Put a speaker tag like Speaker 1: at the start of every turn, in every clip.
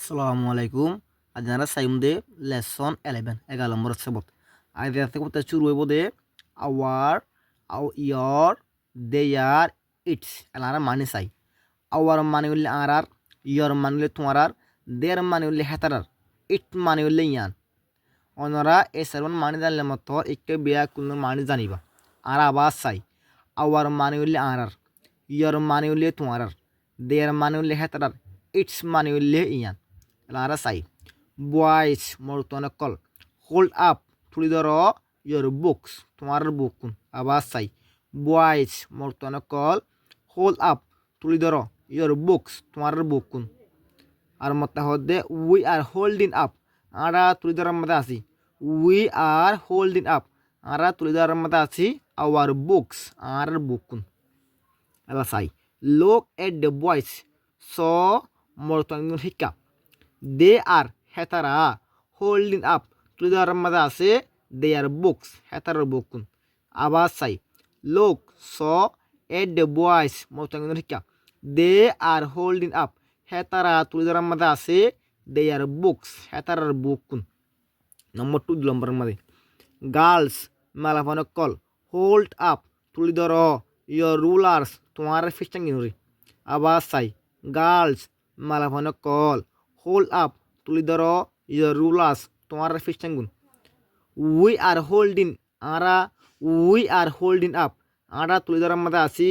Speaker 1: আসসালামু আলাইকুম। আজ যারা সাইমদে লেসন 11 11 নম্বর সবক। আজ থেকে কথা শুরু হইব দে আওয়ার ইয়ার দেয়ার ইটস এলারা মানে চাই। আওয়ার মানে হইলে আরার, ইয়ার মানে হইলে তোমার, দের মানে হইলে হেতারার, ইট মানে হইলে ইয়ান। অনরা এই সারমন মানে জানলে মতো একটু বিয়া কোন মানে জানিবা। আর আবার চাই আওয়ার মানে হইলে আরার, ইয়ার মানে হইলে তোমার, দের মানে হইলে হেতারার, ইটস মানে হইলে ইয়ান। Lara say, boys mortone kol. Hold up, তুলি ধরো your books, তোমার বুক। আবার say, boys mortone kol. Hold up, তুলি ধরো your books, তোমার বুক। আর মত হদে we are holding up, আমরা তুলি ধরার মধ্যে আছি। we are holding up, আমরা তুলি ধরার মধ্যে আছি our books, আর বুক। এলা say, look at the boys, so mortone শিক্ষা। দে আর হেতারা হোল্ডিং আপ তুলে ধরার মধ্যে আছে দেয়ার বুকস হেতারার বুক। আবার চাই লোক স এট দ্য বয়েস মতো শিক্ষা দে আর হোল্ডিং আপ হেতারা তুলে ধরার মধ্যে আছে দেয়ার বুকস হেতারার বুক। নম্বর 2 নম্বরের মধ্যে গার্লস মালাফানো কল হোল্ড আপ তুলে ধরো ইয়োর রুলার্স তোমার ফিস্টাঙ্গি। আবার চাই গার্লস মালাফানো কল হোল্ড আপ তুলি ধরো ইয়োর রুলার্স তোমার ফিস্টাঙ্গুন। উই আর হোল্ডিং আরা উই আর হোল্ডিং আপ আরা তুলি ধরার মধ্যে আছি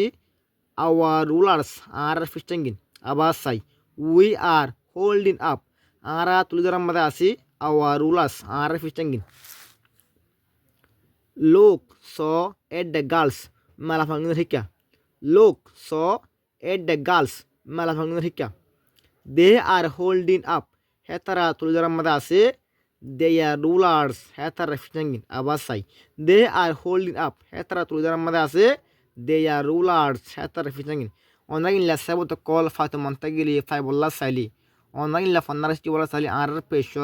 Speaker 1: আওয়ার রুলার্স আর ফিস্টাঙ্গিন। আবার চাই উই আর হোল্ডিং আপ আরা তুলি ধরার মধ্যে আছি আওয়ার রুলার্স আর ফিস্টাঙ্গিন। লোক স এট দ্য গার্লস মেলাফাঙ্গিনের শিক্ষা লোক স এট দ্য গার্লস মেলাফাঙ্গিনের শিক্ষা দে আর হোল্ডিং আপ হেতারা তুলে ধরার মধ্যে আছে দেয়ার রুলার্স হেতারা ফিস্টাঙ্গিন। আবার চাই দে আর হোল্ডিং আপ হেতারা তুলে ধরার মধ্যে আছে দেয়ার রুলার্স হেতারা ফিস্টাঙ্গিন। অনাগিল্লা সাবত কল ফাতে মন্তাগিলি ফাইবল্লা সাইলি অনাগিল্লা ফান্নারাস্টি বলা সাইলি আর পেশর